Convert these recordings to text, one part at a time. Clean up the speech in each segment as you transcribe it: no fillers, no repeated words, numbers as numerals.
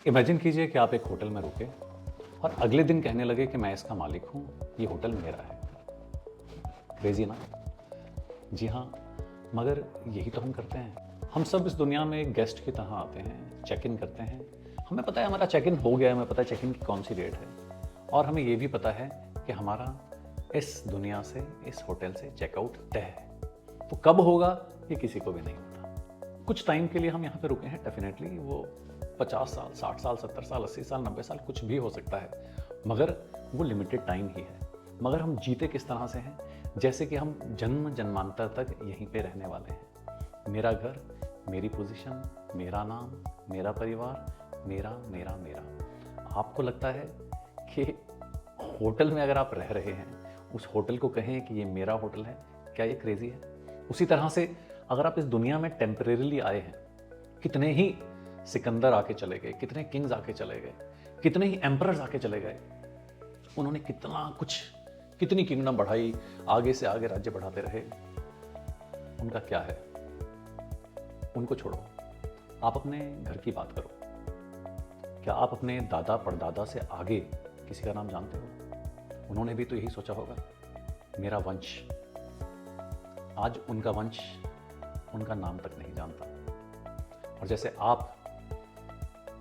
Imagine कीजिए कि आप एक होटल में रुके और अगले दिन कहने लगे कि मैं इसका मालिक हूँ, ये होटल मेरा है। क्रेजी ना? जी हाँ, मगर यही तो हम करते हैं। हम सब इस दुनिया में एक गेस्ट की तरह आते हैं, चेक इन करते हैं। हमें पता है हमारा चेक इन हो गया है, हमें पता है चेक इन की कौन सी डेट है, और हमें ये भी पता है कि हमारा इस दुनिया से, इस होटल से चेकआउट तय है। तो कब होगा ये किसी को भी नहीं पता। कुछ टाइम के लिए हम यहाँ पे रुके हैं, डेफिनेटली वो 50 साल, 60 साल, 70 साल, 80 साल, 90 साल, कुछ भी हो सकता है, मगर वो लिमिटेड टाइम ही है। मगर हम जीते किस तरह से हैं, जैसे कि हम जन्म जन्मांतर तक यहीं पे रहने वाले हैं। मेरा घर, मेरी पोजीशन, मेरा नाम, मेरा परिवार, मेरा मेरा मेरा। आपको लगता है कि होटल में अगर आप रह रहे हैं, उस होटल को कहें कि ये मेरा होटल है, क्या ये क्रेजी है? उसी तरह से अगर आप इस दुनिया में टेम्परेरीली आए हैं, कितने ही सिकंदर आके चले गए, कितने किंग्स आके चले गए, कितने ही एम्परर्स आके चले गए, उन्होंने कितना कुछ, कितनी किंगडम बढ़ाई, आगे से आगे राज्य बढ़ाते रहे। उनका क्या है? उनको छोड़ो, आप अपने घर की बात करो। क्या आप अपने दादा परदादा से आगे किसी का नाम जानते हो? उन्होंने भी तो यही सोचा होगा, मेरा वंश। आज उनका वंश उनका नाम तक नहीं जानता। और जैसे आप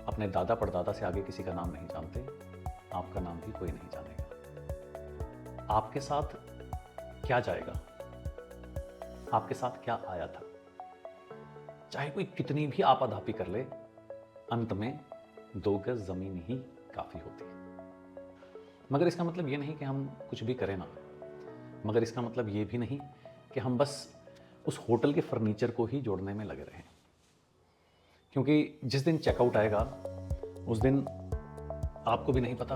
अपने दादा परदादा से आगे किसी का नाम नहीं जानते, आपका नाम भी कोई नहीं जानेगा। आपके साथ क्या जाएगा? आपके साथ क्या आया था? चाहे कोई कितनी भी आपाधापी कर ले, अंत में 2 गज जमीन ही काफी होती है। मगर इसका मतलब ये नहीं कि हम कुछ भी करें ना, मगर इसका मतलब ये भी नहीं कि हम बस उस होटल के फर्नीचर को ही जोड़ने में लगे रहें। क्योंकि जिस दिन चेकआउट आएगा, उस दिन आपको भी नहीं पता,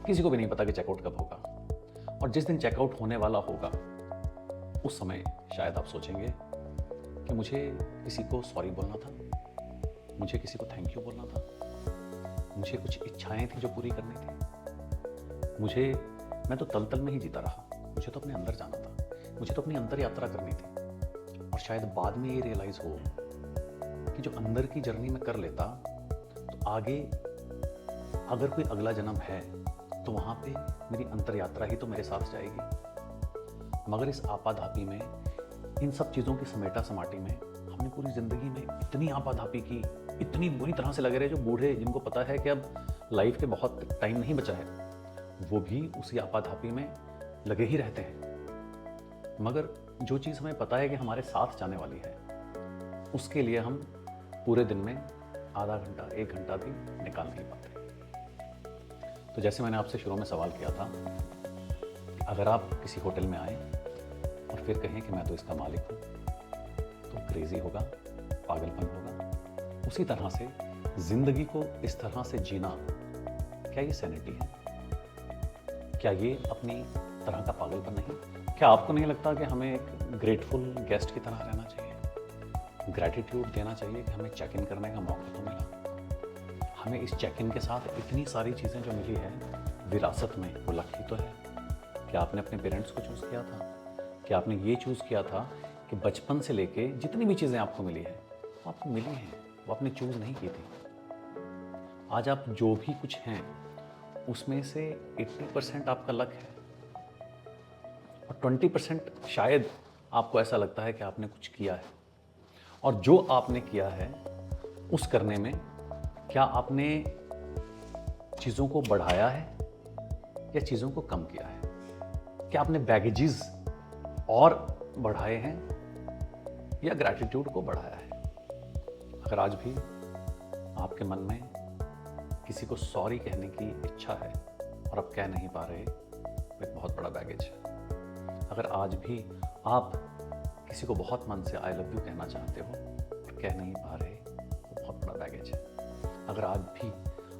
किसी को भी नहीं पता कि चेकआउट कब होगा। और जिस दिन चेकआउट होने वाला होगा, उस समय शायद आप सोचेंगे कि मुझे किसी को सॉरी बोलना था, मुझे किसी को थैंक यू बोलना था, मुझे कुछ इच्छाएं थी जो पूरी करनी थी, मैं तो तल में ही जीता रहा, मुझे तो अपने अंदर जाना था, मुझे तो अपनी अंतर यात्रा करनी थी। और शायद बाद में ये रियलाइज हो कि जो अंदर की जर्नी में कर लेता, तो आगे अगर कोई अगला जन्म है तो वहाँ पे मेरी अंतर यात्रा ही तो मेरे साथ जाएगी। मगर इस आपाधापी में, इन सब चीज़ों की समेटा समाटी में, हमने पूरी ज़िंदगी में इतनी आपाधापी की, इतनी बुरी तरह से लगे रहे। जो बूढ़े, जिनको पता है कि अब लाइफ के बहुत टाइम नहीं बचा है, वो भी उसी आपाधापी में लगे ही रहते हैं। मगर जो चीज़ हमें पता है कि हमारे साथ जाने वाली है, उसके लिए हम पूरे दिन में आधा घंटा, 1 घंटा भी निकाल नहीं पाते। तो जैसे मैंने आपसे शुरू में सवाल किया था, अगर आप किसी होटल में आए और फिर कहें कि मैं तो इसका मालिक हूँ, तो क्रेजी होगा, पागलपन होगा। उसी तरह से जिंदगी को इस तरह से जीना, क्या ये सैनिटी है? क्या ये अपनी तरह का पागलपन नहीं? क्या आपको नहीं लगता कि हमें एक ग्रेटफुल गेस्ट की तरह रहना चाहिए? ग्रैटिट्यूड देना चाहिए कि हमें चेक इन करने का मौका तो मिला। हमें इस चेक इन के साथ इतनी सारी चीज़ें जो मिली है विरासत में, वो लकी तो है। क्या आपने अपने पेरेंट्स को चूज़ किया था? क्या आपने ये चूज़ किया था कि बचपन से लेके जितनी भी चीज़ें आपको मिली है, वो आपको मिली हैं, वो आपने चूज़ नहीं की थी। आज आप जो भी कुछ हैं, उसमें से 80% आपका लक है, और 20% शायद आपको ऐसा लगता है कि आपने कुछ किया है। और जो आपने किया है, उस करने में क्या आपने चीज़ों को बढ़ाया है या चीज़ों को कम किया है? क्या आपने बैगेजेस और बढ़ाए हैं या ग्रैटिट्यूड को बढ़ाया है? अगर आज भी आपके मन में किसी को सॉरी कहने की इच्छा है और आप कह नहीं पा रहे, वो एक बहुत बड़ा बैगेज है। अगर आज भी आप किसी को बहुत मन से आई लव यू कहना चाहते हो और कह नहीं पा रहे, वो बहुत बड़ा बैगेज है। अगर आज भी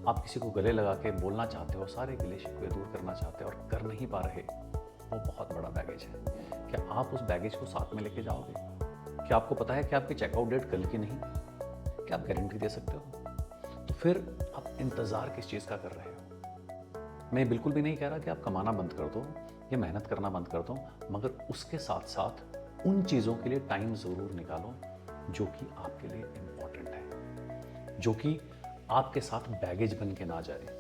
आप किसी को गले लगा के बोलना चाहते हो, सारे गिले शिकवे दूर करना चाहते हो और कर नहीं पा रहे, वो बहुत बड़ा बैगेज है। क्या आप उस बैगेज को साथ में लेके जाओगे? क्या आपको पता है कि आपकी चेकआउट डेट कल की नहीं? क्या आप गारंटी दे सकते हो? तो फिर आप इंतज़ार किस चीज़ का कर रहे हो? मैं बिल्कुल भी नहीं कह रहा कि आप कमाना बंद कर दो या मेहनत करना बंद कर दो, मगर उसके साथ साथ उन चीज़ों के लिए टाइम ज़रूर निकालो जो कि आपके लिए इम्पॉर्टेंट है, जो कि आपके साथ बैगेज बन के ना जाए।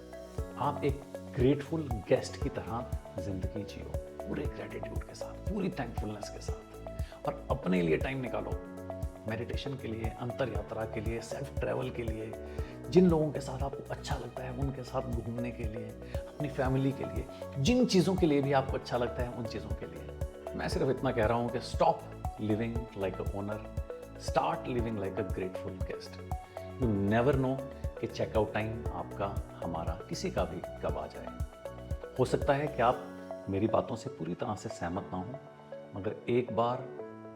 आप एक ग्रेटफुल गेस्ट की तरह जिंदगी जियो, पूरे ग्रेटिट्यूड के साथ, पूरी थैंकफुलनेस के साथ, और अपने लिए टाइम निकालो, मेडिटेशन के लिए, अंतर यात्रा के लिए, सेल्फ ट्रैवल के लिए, जिन लोगों के साथ आपको अच्छा लगता है उनके साथ घूमने के लिए, अपनी फैमिली के लिए, जिन चीज़ों के लिए भी आपको अच्छा लगता है उन चीज़ों के लिए। मैं सिर्फ इतना कह रहा हूँ कि stop living like a owner, start living like a grateful guest. You never know कि चेकआउट टाइम आपका, हमारा, किसी का भी कब आ जाए। हो सकता है कि आप मेरी बातों से पूरी तरह से सहमत ना हो, मगर एक बार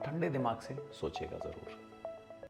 ठंडे दिमाग से सोचिएगा ज़रूर।